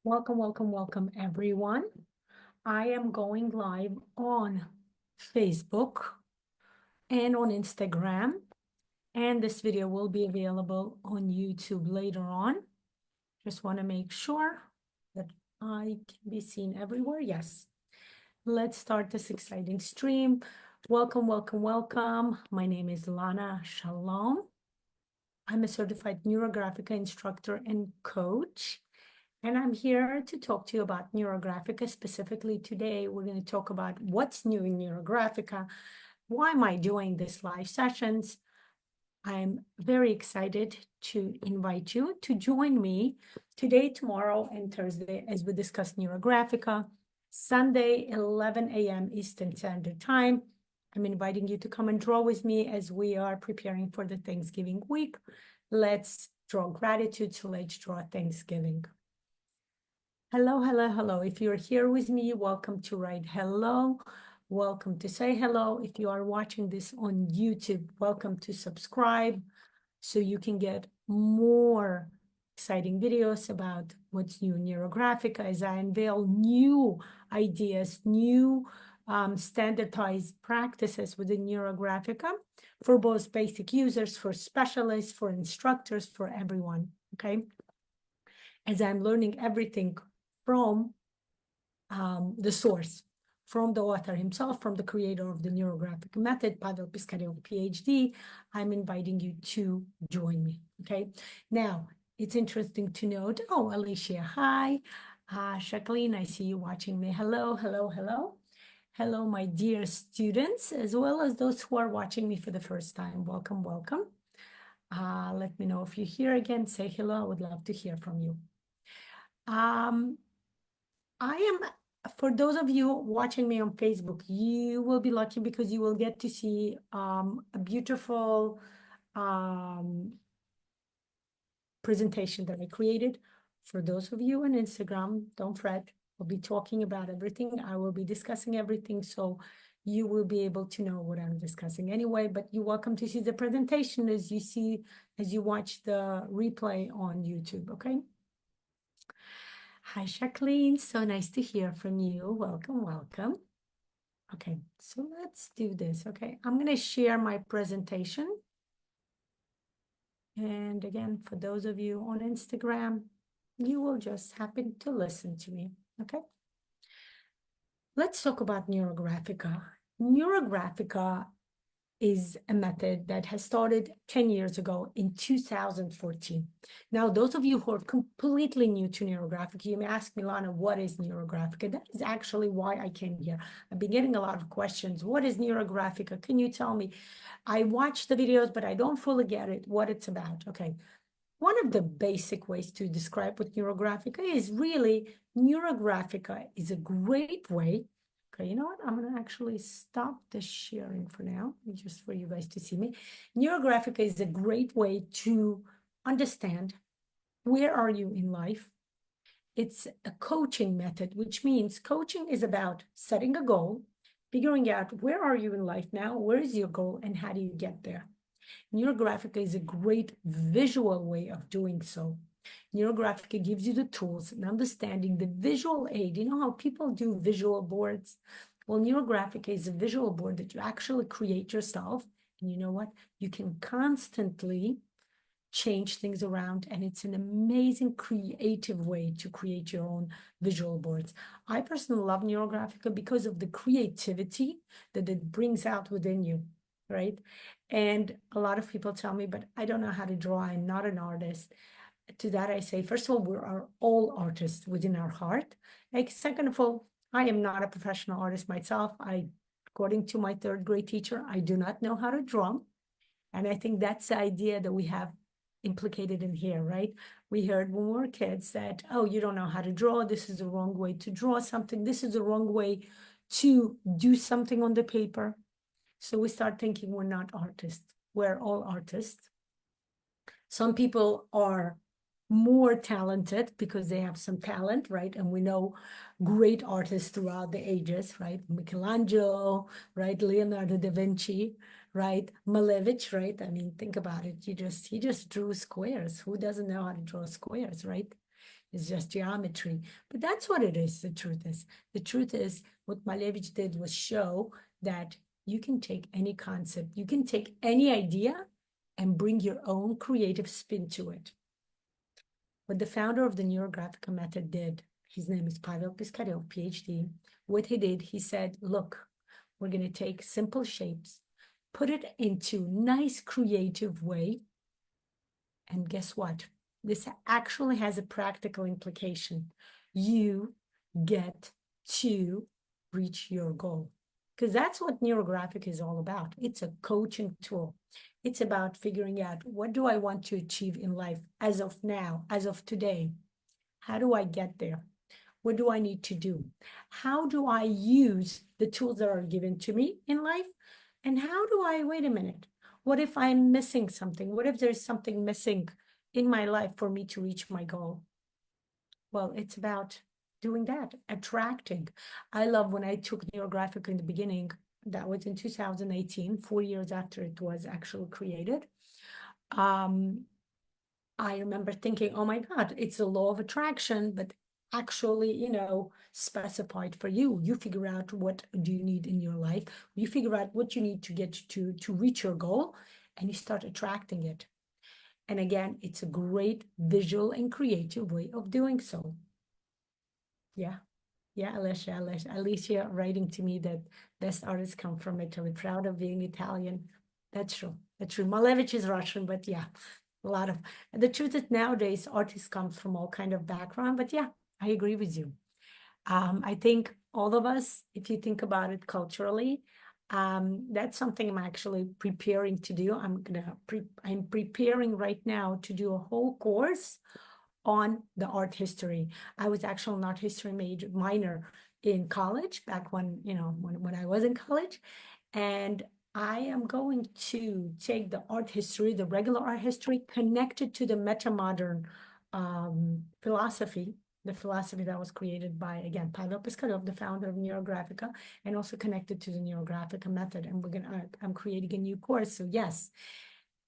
Welcome, welcome, welcome, everyone. I am going live on Facebook and on Instagram, and this video will be available on YouTube later on. Just want to make sure that I can be seen everywhere. Yes. Let's start this exciting stream. Welcome, welcome, welcome. My name is Lana. Shalom. I'm a certified neurographic instructor and coach. And I'm here to talk to you about NeuroGraphica. Specifically today, we're going to talk about what's new in NeuroGraphica. Why am I doing this live sessions? I'm very excited to invite you to join me today, tomorrow, and Thursday as we discuss NeuroGraphica. Sunday, 11 a.m. Eastern Standard Time. I'm inviting you to come and draw with me as we are preparing for the Thanksgiving week. Let's draw gratitude, so let's draw Thanksgiving. Hello, hello, hello. If you're here with me, welcome to write hello. Welcome to say hello. If you are watching this on YouTube, welcome to subscribe so you can get more exciting videos about what's new in NeuroGraphica as I unveil new ideas, new standardized practices within NeuroGraphica for both basic users, for specialists, for instructors, for everyone, okay? As I'm learning everything from the source, from the author himself, from the creator of the neurographic method, Pavel Piskarev, PhD, I'm inviting you to join me, okay? Now, it's interesting to note, oh, Alicia, hi. Jacqueline, I see you watching me. Hello, hello, hello. Hello, my dear students, as well as those who are watching me for the first time. Welcome, welcome. Let me know if you're here again. Say hello. I would love to hear from you. For those of you watching me on Facebook, you will be lucky because you will get to see a beautiful presentation that I created. For those of you on Instagram, don't fret, we'll be talking about everything. I will be discussing everything, so you will be able to know what I'm discussing anyway, but you're welcome to see the presentation as you watch the replay on YouTube, okay? Hi, Jacqueline. So nice to hear from you. Welcome, welcome. Okay, so let's do this. Okay, I'm going to share my presentation. And again, for those of you on Instagram, you will just happen to listen to me. Okay, let's talk about NeuroGraphica. NeuroGraphica is a method that has started 10 years ago in 2014. Now, those of you who are completely new to NeuroGraphica, you may ask me, Lana, what is NeuroGraphica? That is actually why I came here. I've been getting a lot of questions. What is NeuroGraphica? Can you tell me? I watch the videos, but I don't fully get it, what it's about. Okay. One of the basic ways to describe what NeuroGraphica is really, NeuroGraphica is a great way. Okay, you know what? I'm going to actually stop the sharing for now, just for you guys to see me. NeuroGraphica is a great way to understand where are you in life. It's a coaching method, which means coaching is about setting a goal, figuring out where are you in life now, where is your goal, and how do you get there. NeuroGraphica is a great visual way of doing so. NeuroGraphica gives you the tools and understanding the visual aid. You know how people do visual boards? Well, NeuroGraphica is a visual board that you actually create yourself. And you know what? You can constantly change things around, and it's an amazing creative way to create your own visual boards. I personally love NeuroGraphica because of the creativity that it brings out within you, right? And a lot of people tell me, but I don't know how to draw. I'm not an artist. To that, I say, first of all, we are all artists within our heart. Like, second of all, I am not a professional artist myself. According to my third grade teacher, I do not know how to draw. And I think that's the idea that we have implicated in here, right? We heard when we were kids that, oh, you don't know how to draw. This is the wrong way to draw something. This is the wrong way to do something on the paper. So we start thinking we're not artists. We're all artists. Some people are more talented because they have some talent, right? And we know great artists throughout the ages, right? Michelangelo, right? Leonardo da Vinci, right? Malevich, right? I mean, think about it. He just drew squares. Who doesn't know how to draw squares, right? It's just geometry. But that's what it is, the truth is. The truth is, what Malevich did was show that you can take any concept, you can take any idea and bring your own creative spin to it. What the founder of the NeuroGraphic method did, his name is Pavel Piskarev, PhD. What he did, he said, look, we're going to take simple shapes, put it into nice creative way. And guess what? This actually has a practical implication. You get to reach your goal. Because that's what NeuroGraphic is all about. It's a coaching tool. It's about figuring out, what do I want to achieve in life as of now, as of today? How do I get there? What do I need to do? How do I use the tools that are given to me in life? And how do I, wait a minute, what if I'm missing something? What if there's something missing in my life for me to reach my goal? Well, it's about doing that, attracting. I love when I took NeuroGraphic in the beginning, that was in 2018, 4 years after it was actually created. I remember thinking, oh my God, it's a law of attraction, but actually, specified for you. You figure out what do you need in your life. You figure out what you need to get to reach your goal, and you start attracting it. And again, it's a great visual and creative way of doing so. Yeah. Yeah, Alicia writing to me that best artists come from Italy, proud of being Italian. That's true. That's true. Malevich is Russian, but yeah, a lot of, the truth is nowadays artists come from all kind of background, but yeah, I agree with you. I think all of us, if you think about it culturally, that's something I'm actually preparing to do. I'm preparing right now to do a whole course on the art history. I was actually an art history minor in college back when I was in college. And I am going to take the art history, the regular art history, connected to the meta-modern philosophy, the philosophy that was created by, again, Pavel Piskarev, the founder of NeuroGraphica, and also connected to the NeuroGraphica method. And I'm creating a new course. So yes,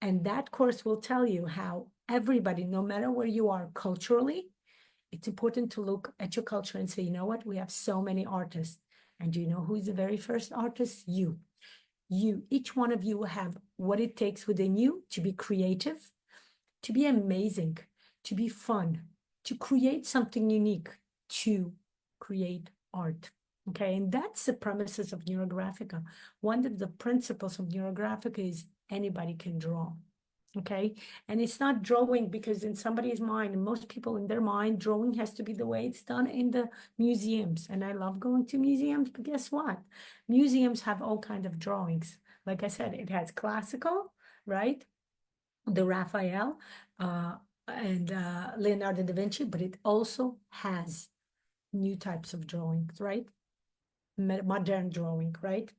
and that course will tell you how everybody, no matter where you are culturally, it's important to look at your culture and say, you know what, we have so many artists. And do you know who's the very first artist? You. Each one of you will have what it takes within you to be creative, to be amazing, to be fun, to create something unique, to create art. Okay, and that's the premises of NeuroGraphica. One of the principles of NeuroGraphica is anybody can draw. Okay, and it's not drawing because in somebody's mind, most people in their mind, drawing has to be the way it's done in the museums. And I love going to museums, but guess what? Museums have all kinds of drawings. Like I said, it has classical, right? The Raphael and Leonardo da Vinci, but it also has new types of drawings, right? Modern drawing, right?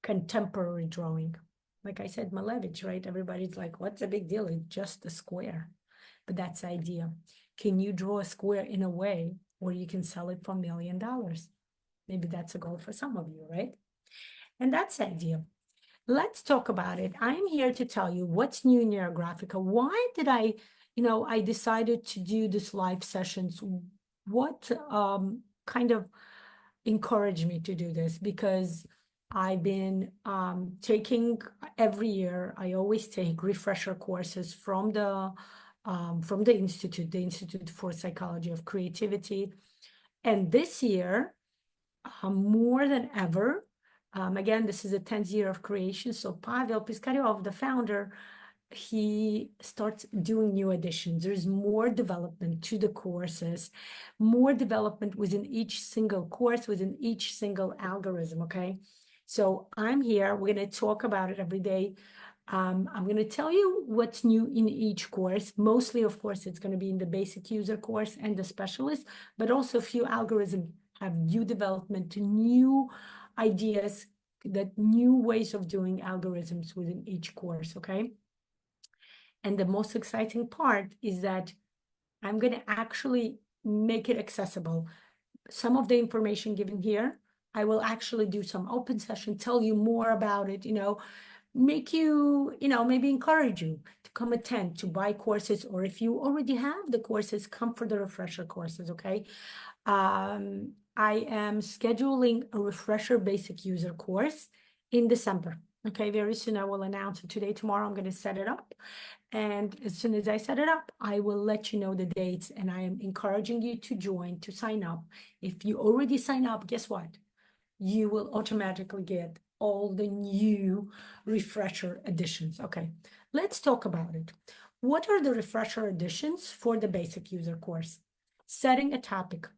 Contemporary drawing. Like I said, Malevich, right? Everybody's like, what's the big deal? It's just a square. But that's the idea. Can you draw a square in a way where you can sell it for $1 million? Maybe that's a goal for some of you, right? And that's the idea. Let's talk about it. I'm here to tell you what's new in NeuroGraphica. Why did I decided to do this live sessions. What kind of encouraged me to do this? Because I've been taking every year, I always take refresher courses from the Institute for Psychology of Creativity. And this year, more than ever, again, this is the 10th year of creation. So Pavel Piskarev, the founder, he starts doing new additions. There's more development to the courses, more development within each single course, within each single algorithm, okay? So I'm here, we're gonna talk about it every day. I'm gonna tell you what's new in each course. Mostly, of course, it's gonna be in the basic user course and the specialist, but also a few algorithms have new development, new ideas, that new ways of doing algorithms within each course, okay? And the most exciting part is that I'm going to actually make it accessible. Some of the information given here, I will actually do some open session, tell you more about it, make you, maybe encourage you to come attend, to buy courses, or if you already have the courses, come for the refresher courses, okay? I am scheduling a refresher basic user course in December. Okay, very soon I will announce it. Today, tomorrow, I'm going to set it up. And as soon as I set it up, I will let you know the dates. And I am encouraging you to join, to sign up. If you already sign up, guess what? You will automatically get all the new refresher editions. Okay, let's talk about it. What are the refresher editions for the basic user course? Setting a topic.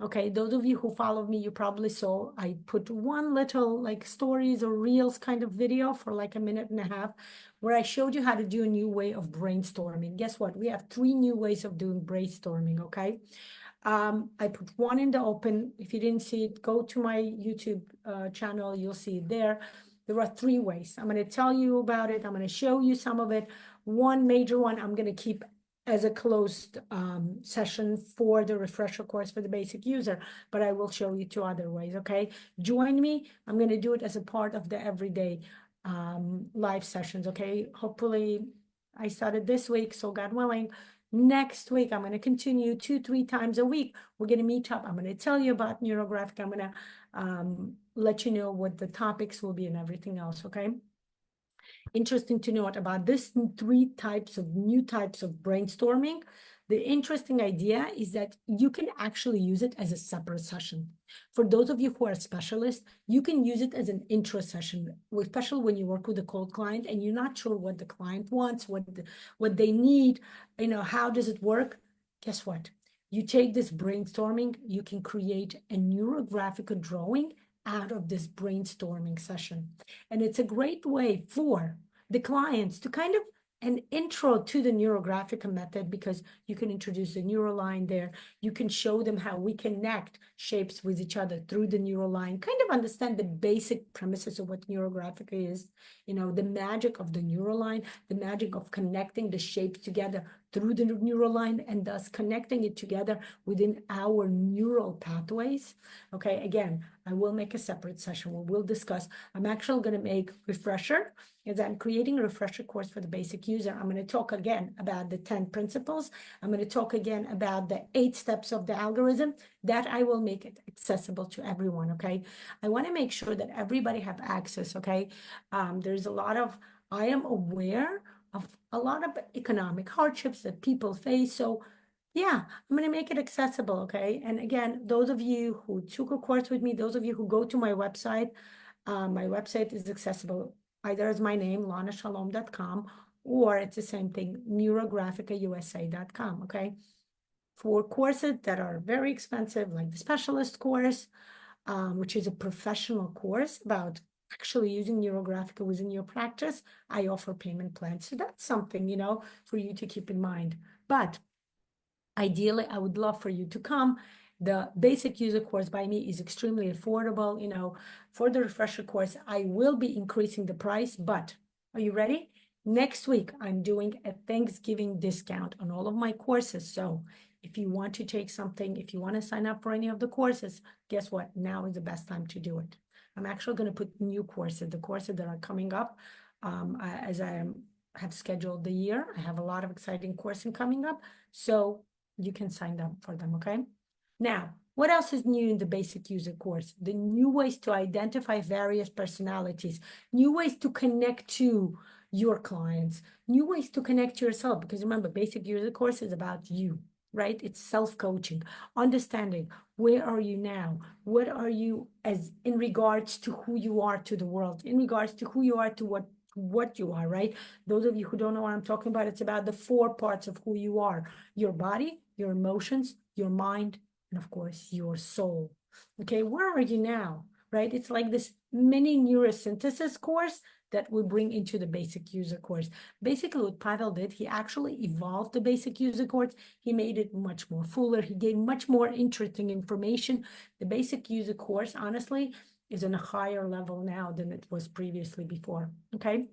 Okay, those of you who follow me, you probably saw I put one little like stories or reels kind of video for like a minute and a half where I showed you how to do a new way of brainstorming. Guess what? We have 3 new ways of doing brainstorming, okay? I put one in the open. If you didn't see it, go to my YouTube channel. You'll see it there. There are 3 ways. I'm going to tell you about it. I'm going to show you some of it. One major one I'm going to keep as a closed session for the refresher course for the basic user, but I will show you 2 other ways, okay? Join me. I'm going to do it as a part of the everyday live sessions, okay? Hopefully I started this week, so God willing, next week I'm going to continue 2-3 times a week. We're going to meet up. I'm going to tell you about NeuroGraphic. I'm going to let you know what the topics will be and everything else, okay? Interesting to note about this 3 types of new types of brainstorming. The interesting idea is that you can actually use it as a separate session. For those of you who are specialists, you can use it as an intro session, especially when you work with a cold client and you're not sure what the client wants, what they need, you know, how does it work? Guess what? You take this brainstorming, you can create a neurographic drawing out of this brainstorming session. And it's a great way for the clients to kind of an intro to the neurographic method, because you can introduce the neuroline there. You can show them how we connect shapes with each other through the neuroline, kind of understand the basic premises of what neurographic is, you know, the magic of the neuroline, the magic of connecting the shapes together through the neuroline and thus connecting it together within our neural pathways. Okay, again, I will make a separate session where we'll discuss. I'm actually going to make refresher, as I'm creating a refresher course for the basic user. I'm going to talk again about the 10 principles. I'm going to talk again about the 8 steps of the algorithm. That I will make it accessible to everyone, okay? I want to make sure that everybody have access, okay? There's a lot of, I am aware of a lot of economic hardships that people face. So yeah, I'm going to make it accessible, okay? And again, those of you who took a course with me, those of you who go to my website is accessible either as my name, lanashalom.com, or it's the same thing, neurographicausa.com, okay? For courses that are very expensive, like the specialist course, which is a professional course about actually using NeuroGraphica within your practice, I offer payment plans. So that's something, you know, for you to keep in mind. But ideally, I would love for you to come. The basic user course by me is extremely affordable. You know, for the refresher course, I will be increasing the price, but are you ready? Next week, I'm doing a Thanksgiving discount on all of my courses. So if you want to take something, if you want to sign up for any of the courses, guess what? Now is the best time to do it. I'm actually going to put new courses, the courses that are coming up as I have scheduled the year. I have a lot of exciting courses coming up. So you can sign up for them, okay? Now, what else is new in the basic user course? The new ways to identify various personalities, new ways to connect to your clients, new ways to connect to yourself, because remember, basic user course is about you, right? It's self-coaching, understanding where are you now? What are you as in regards to who you are to the world, in regards to who you are to what you are, right? Those of you who don't know what I'm talking about, it's about the 4 parts of who you are: your body, your emotions, your mind, and of course, your soul. Okay, where are you now, right? It's like this mini neurosynthesis course that we bring into the basic user course. Basically, what Pavel did, he actually evolved the basic user course. He made it much more fuller. He gave much more interesting information. The basic user course, honestly, is on a higher level now than it was previously before, okay?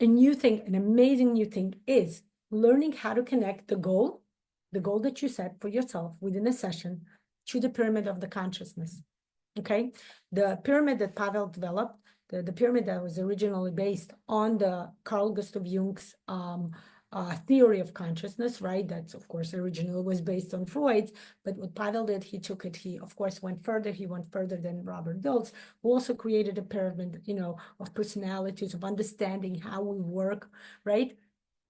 A new thing, an amazing new thing is learning how to connect the goal that you set for yourself within a session, to the pyramid of the consciousness, okay? The pyramid that Pavel developed the pyramid that was originally based on the Carl Gustav Jung's theory of consciousness, right? That's, of course, originally was based on Freud's, but what Pavel did, he took it, he, of course, went further. He went further than Robert Dilts, who also created a pyramid, of personalities, of understanding how we work, right?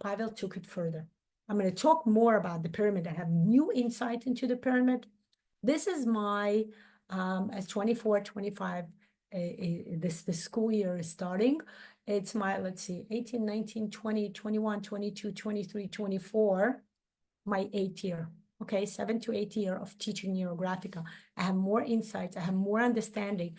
Pavel took it further. I'm going to talk more about the pyramid. I have new insight into the pyramid. This is my, as 24, 25, this the school year is starting. It's my, let's see, 18, 19, 20, 21, 22, 23, 24, my 8th year. Okay, 7 to 8 year of teaching NeuroGraphica. I have more insights. I have more understanding.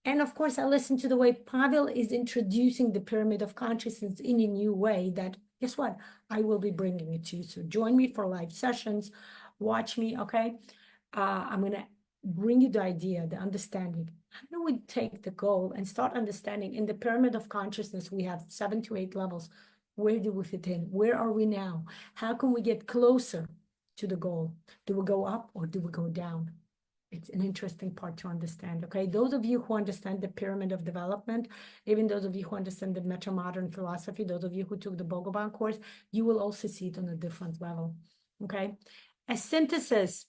And of course, I listen to the way Pavel is introducing the pyramid of consciousness in a new way that, guess what? I will be bringing it to you. So join me for live sessions. Watch me, okay? I'm going to bring you the idea, the understanding. How do we take the goal and start understanding in the pyramid of consciousness? We have 7 to 8 levels. Where do we fit in? Where are we now? How can we get closer to the goal? Do we go up or do we go down? It's an interesting part to understand, okay? Those of you who understand the pyramid of development, even those of you who understand the meta-modern philosophy, those of you who took the Bogoban course, you will also see it on a different level, okay? A synthesis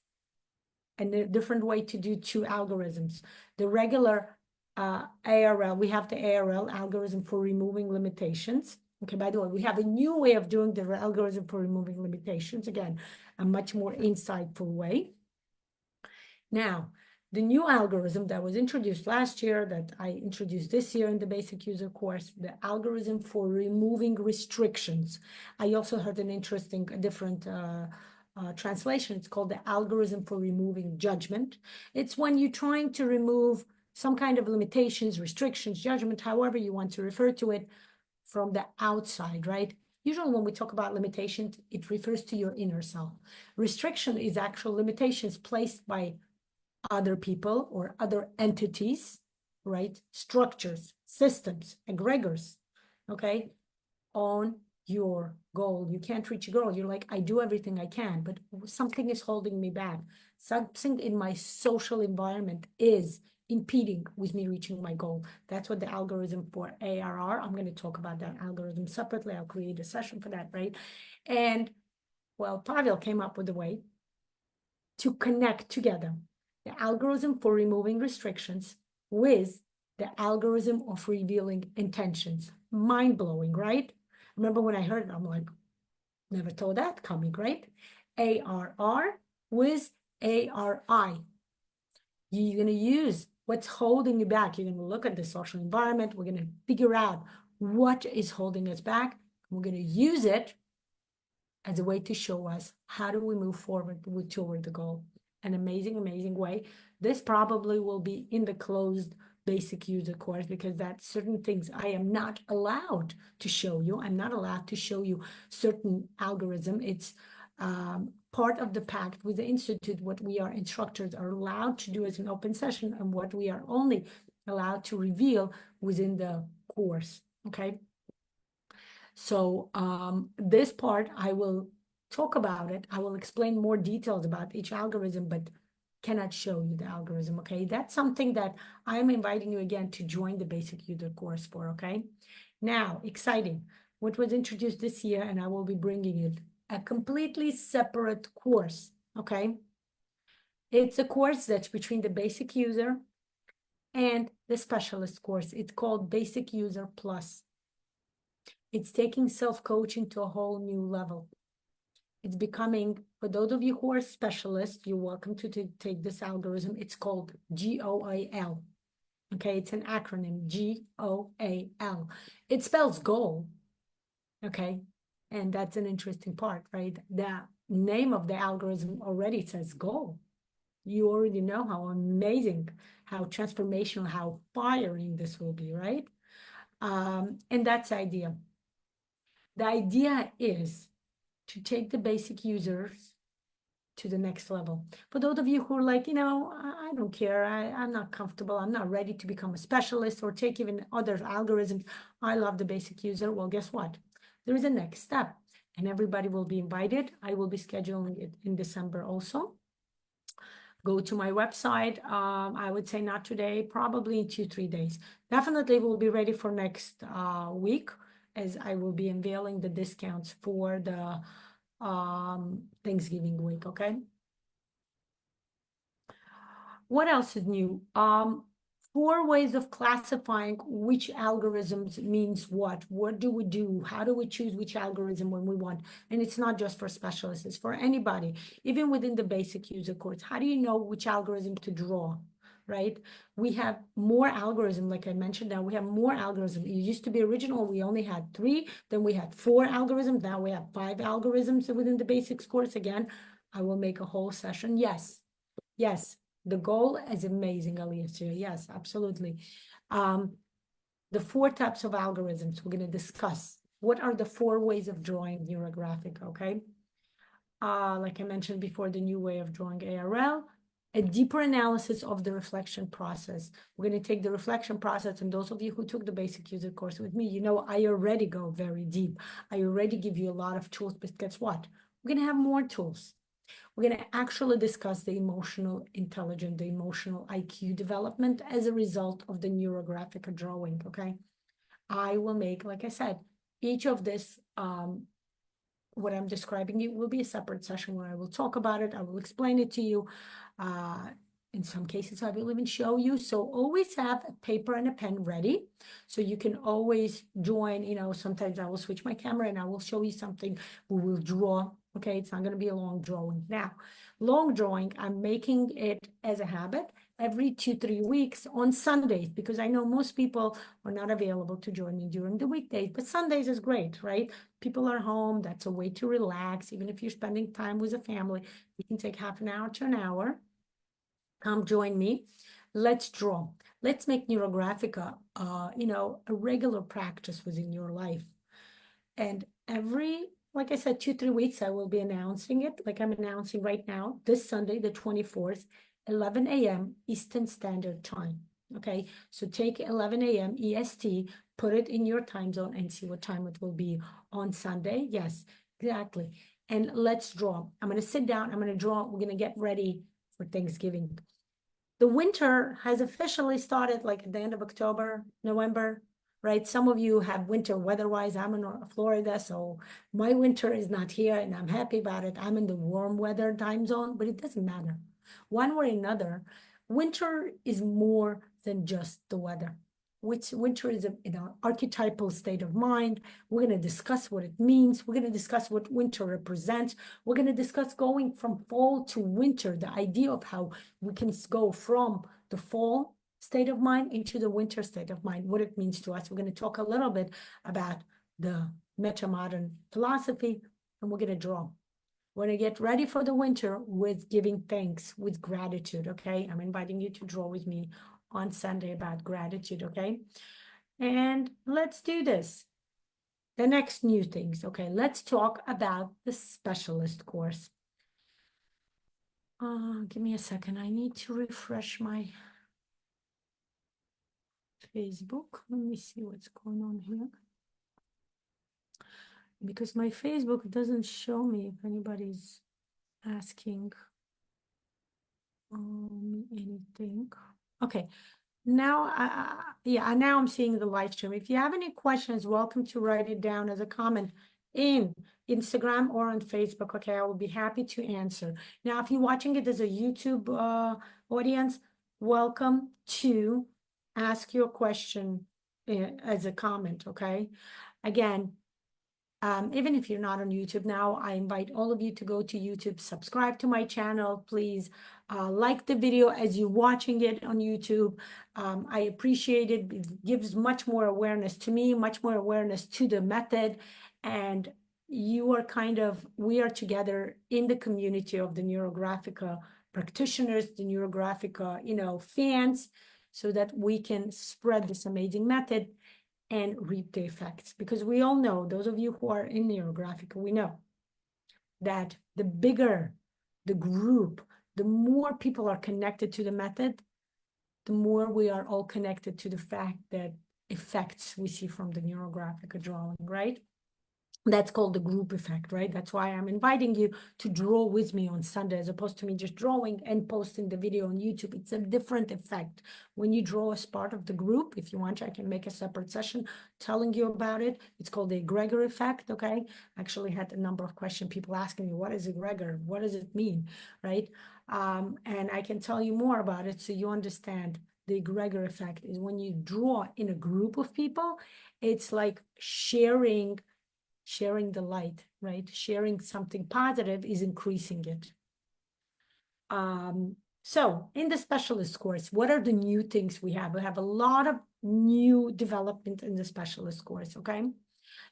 and a different way to do 2 algorithms. The regular ARL, we have the ARL, algorithm for removing limitations. Okay, by the way, we have a new way of doing the algorithm for removing limitations. Again, a much more insightful way. Now, the new algorithm that was introduced last year, that I introduced this year in the basic user course, the algorithm for removing restrictions. I also heard an interesting, different translation. It's called the algorithm for removing judgment. It's when you're trying to remove some kind of limitations, restrictions, judgment, however you want to refer to it, from the outside, right? Usually when we talk about limitations, it refers to your inner self. Restriction is actual limitations placed by other people or other entities, right? Structures, systems, egregors, okay, on your goal. You can't reach a goal. You're like, I do everything I can, but something is holding me back. Something in my social environment is impeding with me reaching my goal. That's what the algorithm for ARR. I'm going to talk about that algorithm separately. I'll create a session for that, right? And well, Pavel came up with a way to connect together the algorithm for removing restrictions with the algorithm of revealing intentions. Mind-blowing, right? Remember when I heard it, I'm like, never thought that coming, right? ARR with ARI. You're going to use what's holding you back. You're going to look at the social environment. We're going to figure out what is holding us back. We're going to use it as a way to show us how do we move forward toward the goal. An amazing, amazing way. This probably will be in the closed basic user course because that's certain things I am not allowed to show you. I'm not allowed to show you certain algorithm. It's part of the pact with the Institute, what we are instructors are allowed to do as an open session and what we are only allowed to reveal within the course, okay? So this part, I will talk about it. I will explain more details about each algorithm, but cannot show you the algorithm, okay? That's something that I am inviting you again to join the basic user course for, okay? Now, exciting. What was introduced this year, and I will be bringing it, a completely separate course, okay? It's a course that's between the basic user and the specialist course. It's called Basic User Plus. It's taking self-coaching to a whole new level. It's becoming, for those of you who are specialists, you're welcome to take this algorithm. It's called GOAL. Okay, it's an acronym, GOAL. It spells goal, okay? And that's an interesting part, right? The name of the algorithm already says goal. You already know how amazing, how transformational, how firing this will be, right? And that's the idea. The idea is to take the basic users to the next level. For those of you who are like, I don't care, I'm not comfortable, I'm not ready to become a specialist or take even other algorithms, I love the basic user, well, guess what? There is a next step and everybody will be invited. I will be scheduling it in December also. go to my website. I would say not today, probably in 2-3 days. Definitely will be ready for next week, as I will be unveiling the discounts for the Thanksgiving week, okay? What else is new? 4 ways of classifying which algorithms means what. What do we do? How do we choose which algorithm when we want? And it's not just for specialists, it's for anybody, even within the basic user course. How do you know which algorithm to draw, right? We have more algorithm, like I mentioned, now we have more algorithms. It used to be original, we only had 3, then we had 4 algorithms, now we have 5 algorithms within the basics course. Again, I will make a whole session. Yes, the goal is amazing, Alicia. Yes, absolutely. The 4 types of algorithms we're going to discuss. What are the 4 ways of drawing neurographic, okay? Like I mentioned before, the new way of drawing ARL, a deeper analysis of the reflection process. We're going to take the reflection process, and those of you who took the basic user course with me, you know I already go very deep. I already give you a lot of tools, but guess what? We're going to have more tools. We're going to actually discuss the emotional intelligence, the emotional IQ development as a result of the neurographic drawing, okay? I will make, like I said, each of this, what I'm describing, it will be a separate session where I will talk about it. I will explain it to you. In some cases, I will even show you. So always have a paper and a pen ready. So you can always join, you know, sometimes I will switch my camera and I will show you something. We will draw. Okay, it's not going to be a long drawing. Now, long drawing, I'm making it as a habit every 2-3 weeks on Sundays, because I know most people are not available to join me during the weekdays, but Sundays is great, right? People are home. That's a way to relax. Even if you're spending time with a family, you can take half an hour to an hour. Come join me. Let's draw. Let's make NeuroGraphica, you know, a regular practice within your life. And every, like I said, 2-3 weeks, I will be announcing it, like I'm announcing right now, this Sunday, the 24th, 11 a.m. Eastern Standard Time. Okay, so take 11 a.m. EST, put it in your time zone and see what time it will be on Sunday. Yes, exactly. And let's draw. I'm going to sit down. I'm going to draw. We're going to get ready for Thanksgiving. The winter has officially started like at the end of October, November, right? Some of you have winter weather-wise. I'm in Florida, so my winter is not here, and I'm happy about it. I'm in the warm weather time zone, but it doesn't matter. One way or another, winter is more than just the weather. Which winter is an archetypal state of mind. We're going to discuss what it means. We're going to discuss what winter represents. We're going to discuss going from fall to winter, the idea of how we can go from the fall state of mind into the winter state of mind, what it means to us. We're going to talk a little bit about the meta-modern philosophy, and we're going to draw. We're going to get ready for the winter with giving thanks, with gratitude, okay? I'm inviting you to draw with me on Sunday about gratitude, okay? And let's do this. The next new things, okay? Let's talk about the specialist course. Give me a second. I need to refresh my Facebook. Let me see what's going on here. Because my Facebook doesn't show me if anybody's asking anything. Okay, now, now I'm seeing the live stream. If you have any questions, welcome to write it down as a comment in Instagram or on Facebook. Okay, I will be happy to answer. Now, if you're watching it as a YouTube audience, welcome to ask your question as a comment. Okay, again, even if you're not on YouTube now, I invite all of you to go to YouTube, subscribe to my channel, please like the video as you're watching it on YouTube. I appreciate it. It gives much more awareness to me, much more awareness to the method. And you are we are together in the community of the NeuroGraphica practitioners, the NeuroGraphica, fans, so that we can spread this amazing method and reap the effects. Because we all know, those of you who are in NeuroGraphica, we know that the bigger the group, the more people are connected to the method, the more we are all connected to the fact that effects we see from the NeuroGraphica drawing, right? That's called the group effect, right? That's why I'm inviting you to draw with me on Sunday, as opposed to me just drawing and posting the video on YouTube. It's a different effect. When you draw as part of the group, if you want, I can make a separate session telling you about it. It's called the egregor effect, okay? I actually had a number of questions, people asking me, what is egregor? What does it mean, right? And I can tell you more about it so you understand. The egregor effect is when you draw in a group of people, it's like sharing the light, right? Sharing something positive is increasing it. So in the specialist course, what are the new things we have? We have a lot of new development in the specialist course, okay?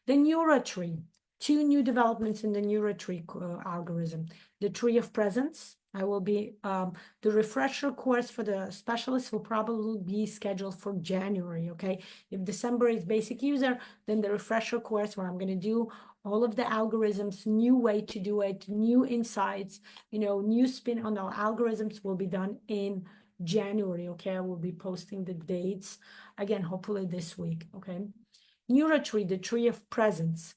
The neurotree, two new developments in the neurotree algorithm. The tree of presence. I will be, the refresher course for the specialist will probably be scheduled for January, okay? If December is basic user, then the refresher course where I'm gonna do all of the algorithms, new way to do it, new insights, new spin on our algorithms will be done in January, okay? I will be posting the dates, again, hopefully this week, okay? Neurotree, the tree of presence.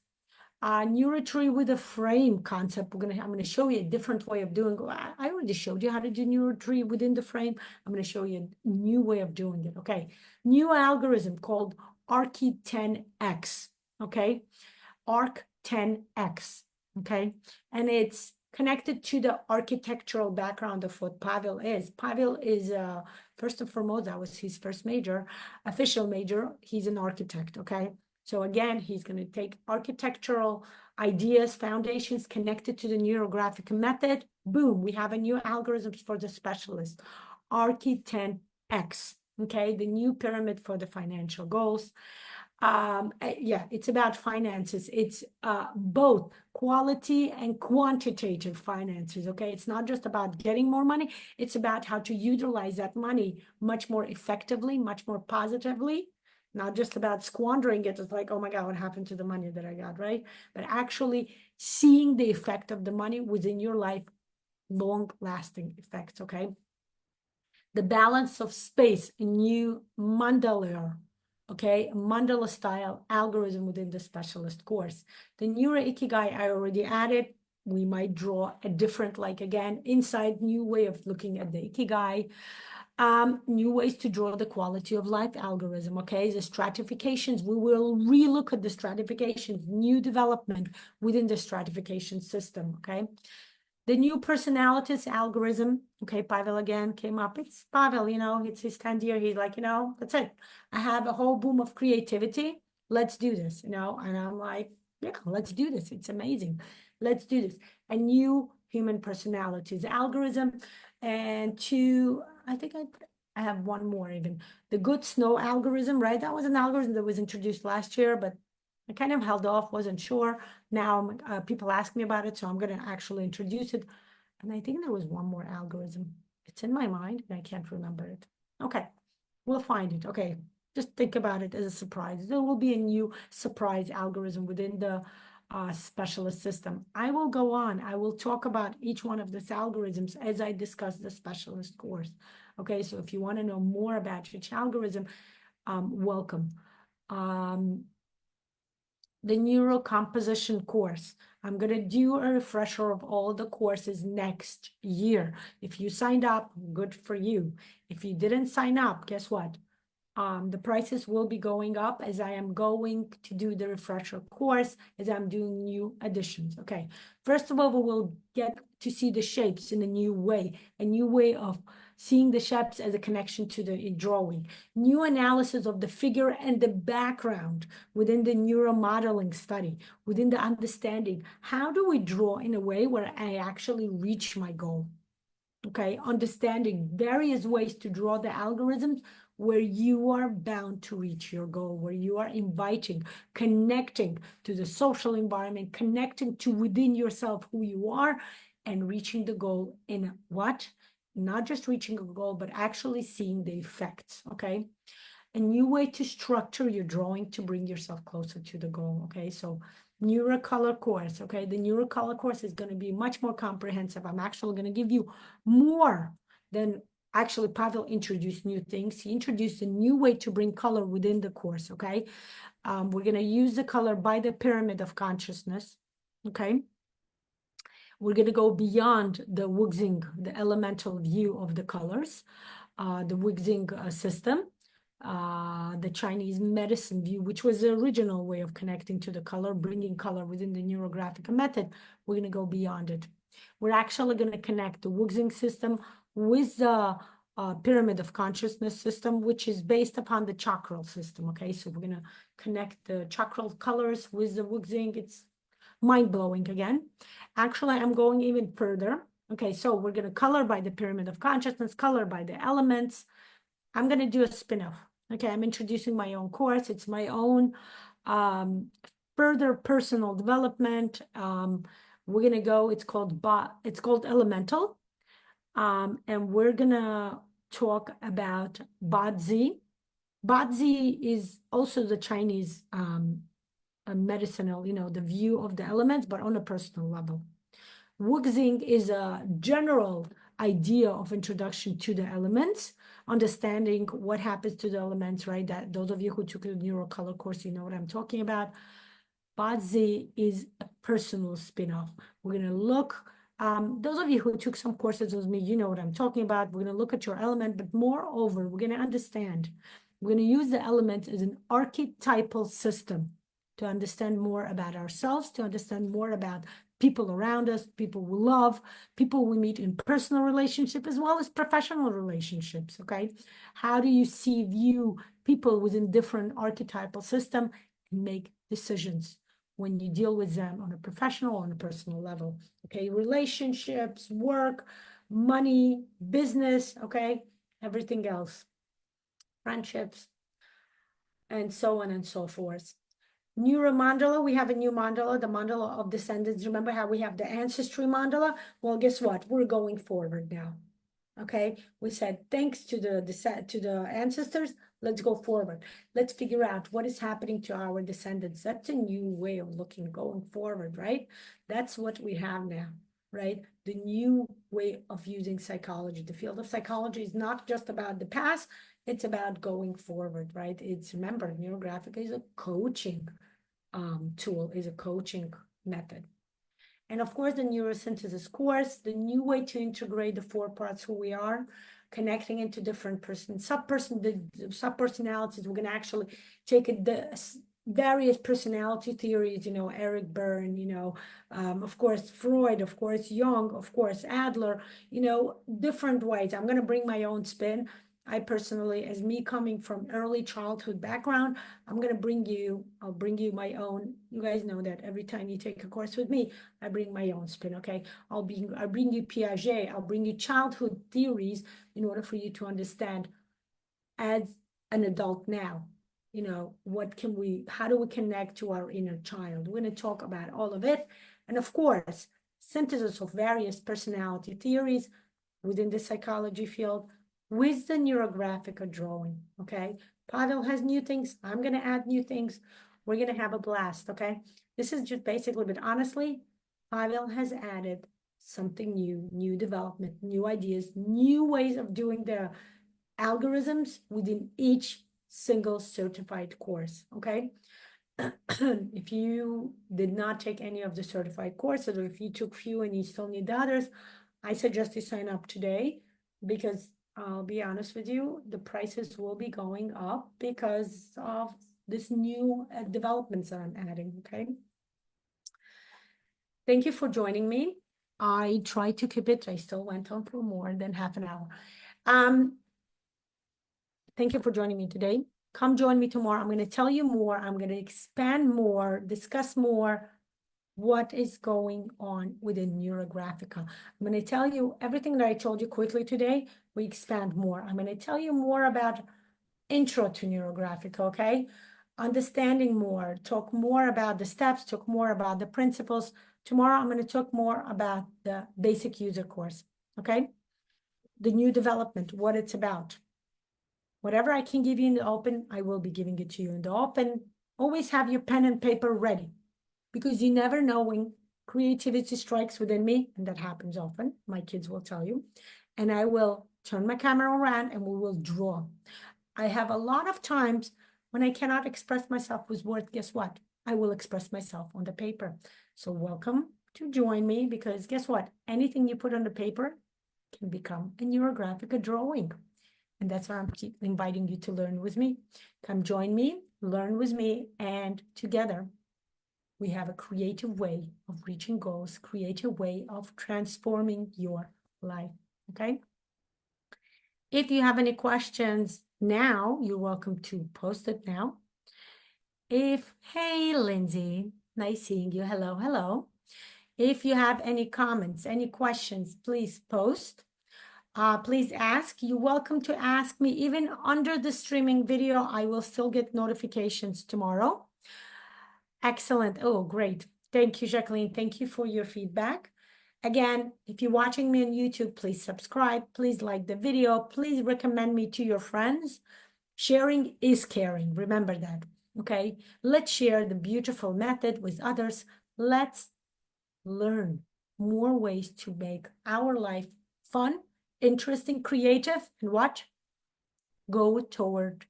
Neurotree with a frame concept. I'm gonna show you a different way of doing. I already showed you how to do neurotree within the frame. I'm gonna show you a new way of doing it. Okay, new algorithm called ARC10X. Okay, ARC10X. Okay, and it's connected to the architectural background of what Pavel is. Pavel is first and foremost, that was his first major, official major. He's an architect. Okay. So again, he's going to take architectural ideas, foundations connected to the neurographic method. Boom, we have a new algorithm for the specialist, ARC10X, okay? The new pyramid for the financial goals. Yeah, it's about finances. It's both quality and quantitative finances, okay? It's not just about getting more money. It's about how to utilize that money much more effectively, much more positively, not just about squandering it. It's like, oh my God, what happened to the money that I got, right? But actually seeing the effect of the money within your life, long-lasting effects, okay? The balance of space, a new mandala, okay? Mandala style algorithm within the specialist course. The Neuro Ikigai I already added. We might draw a different, like again, inside new way of looking at the Ikigai. New ways to draw the quality of life algorithm, okay? The stratifications, we will relook at the stratifications, new development within the stratification system, okay? The new personalities algorithm, okay, Pavel again came up. It's Pavel, it's his 10th year. He's like, that's it. I have a whole boom of creativity. Let's do this, and I'm like, yeah, let's do this. It's amazing. Let's do this. A new human personalities algorithm. And I think I have one more even. The good snow algorithm, right? That was an algorithm that was introduced last year, but I kind of held off, wasn't sure. Now people ask me about it, so I'm going to actually introduce it. And I think there was one more algorithm. It's in my mind, and I can't remember it. Okay, we'll find it. Okay, just think about it as a surprise. There will be a new surprise algorithm within the specialist system. I will go on. I will talk about each one of these algorithms as I discuss the specialist course. Okay, so if you want to know more about each algorithm, welcome. The neurocomposition course. I'm going to do a refresher of all the courses next year. If you signed up, good for you. If you didn't sign up, guess what? The prices will be going up as I am going to do the refresher course, as I'm doing new additions. Okay, first of all, we will get to see the shapes in a new way of seeing the shapes as a connection to the drawing, new analysis of the figure and the background within the neuromodeling study, within the understanding. How do we draw in a way where I actually reach my goal? Okay, understanding various ways to draw the algorithms where you are bound to reach your goal, where you are inviting, connecting to the social environment, connecting to within yourself who you are, and reaching the goal in what? Not just reaching a goal, but actually seeing the effects, okay? A new way to structure your drawing to bring yourself closer to the goal, okay? So NeuroColor course, okay? The NeuroColor course is going to be much more comprehensive. I'm actually going to give you more than actually Pavel introduced new things. He introduced a new way to bring color within the course, okay? We're going to use the color by the pyramid of consciousness, okay? We're going to go beyond the wuxing, the elemental view of the colors, the wuxing system, the Chinese medicine view, which was the original way of connecting to the color, bringing color within the NeuroGraphic method. We're going to go beyond it. We're actually going to connect the wuxing system with the pyramid of consciousness system, which is based upon the chakral system, okay? So we're going to connect the chakral colors with the wuxing. It's mind-blowing again. Actually, I'm going even further. Okay, so we're going to color by the pyramid of consciousness, color by the elements. I'm going to do a spin-off. Okay, I'm introducing my own course. It's my own further personal development. We're going to go, it's called Elemental. And we're going to talk about Bazi. Bazi is also the Chinese a medicinal, the view of the elements, but on a personal level. Wuxing is a general idea of introduction to the elements, understanding what happens to the elements, right? That those of you who took the neurocolor course, you know what I'm talking about. Bazi is a personal spin-off. We're going to look, those of you who took some courses with me, you know what I'm talking about. We're going to look at your element, but moreover, we're going to understand. We're going to use the elements as an archetypal system to understand more about ourselves, to understand more about people around us, people we love, people we meet in personal relationship as well as professional relationships, okay? How do you view people within different archetypal system and make decisions when you deal with them on a professional or on a personal level, okay? Relationships, work, money, business, okay? Everything else, friendships, and so on and so forth. Neuromandala, we have a new mandala, the mandala of descendants. Remember how we have the ancestry mandala? Well, guess what? We're going forward now. Okay, we said thanks to the ancestors, let's go forward. Let's figure out what is happening to our descendants. That's a new way of looking, going forward, right? That's what we have now, right? The new way of using psychology. The field of psychology is not just about the past, it's about going forward, right? It's, remember, NeuroGraphic is a coaching tool, is a coaching method. And of course, the neurosynthesis course, the new way to integrate the 4 parts who we are, connecting into different the sub-personalities. We're going to actually take the various personality theories, Eric Berne, of course, Freud, of course, Jung, of course, Adler, different ways. I'm going to bring my own spin. I personally, as me coming from early childhood background, I'll bring you my own. You guys know that every time you take a course with me, I bring my own spin, okay? I'll bring you Piaget, I'll bring you childhood theories in order for you to understand as an adult now, how do we connect to our inner child? We're going to talk about all of it. And of course, synthesis of various personality theories within the psychology field, with the NeuroGraphic drawing, okay? Pavel has new things. I'm going to add new things. We're going to have a blast, okay? This is just basically, but honestly, Pavel has added something new development, new ideas, new ways of doing the algorithms within each single certified course, okay? If you did not take any of the certified courses, or if you took few and you still need the others, I suggest you sign up today, because I'll be honest with you, the prices will be going up because of this new developments that I'm adding, okay? Thank you for joining me. I tried to keep it. I still went on for more than half an hour. Thank you for joining me today. Come join me tomorrow. I'm going to tell you more. I'm going to expand more, discuss more what is going on within NeuroGraphica. I'm going to tell you everything that I told you quickly today. We expand more. I'm going to tell you more about intro to NeuroGraphica, okay? Understanding more, talk more about the steps, talk more about the principles. Tomorrow, I'm going to talk more about the basic user course, okay? The new development, what it's about. Whatever I can give you in the open, I will be giving it to you in the open. Always have your pen and paper ready, because you never know when creativity strikes within me, and that happens often. My kids will tell you. And I will turn my camera around and we will draw. I have a lot of times When I cannot express myself with words, guess what? I will express myself on the paper. So welcome to join me, because guess what? Anything you put on the paper can become a neurographic drawing. And that's why I'm inviting you to learn with me. Come join me, learn with me, and together we have a creative way of reaching goals, creative way of transforming your life, okay? If you have any questions now, you're welcome to post it now. Hey, Lindsay, nice seeing you. Hello, hello. If you have any comments, any questions, please post. Please ask. You're welcome to ask me. Even under the streaming video, I will still get notifications tomorrow. Excellent. Oh, great. Thank you, Jacqueline. Thank you for your feedback. Again, if you're watching me on YouTube, please subscribe. Please like the video. Please recommend me to your friends. Sharing is caring. Remember that. Okay. Let's share the beautiful method with others. Let's learn more ways to make our life fun, interesting, creative, and what? Go toward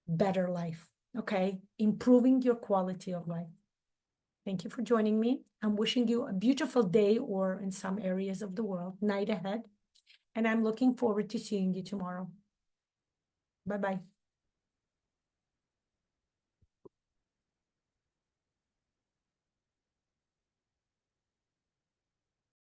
better life. Okay. Improving your quality of life. Thank you for joining me. I'm wishing you a beautiful day, or in some areas of the world, night ahead. And I'm looking forward to seeing you tomorrow. Bye-bye.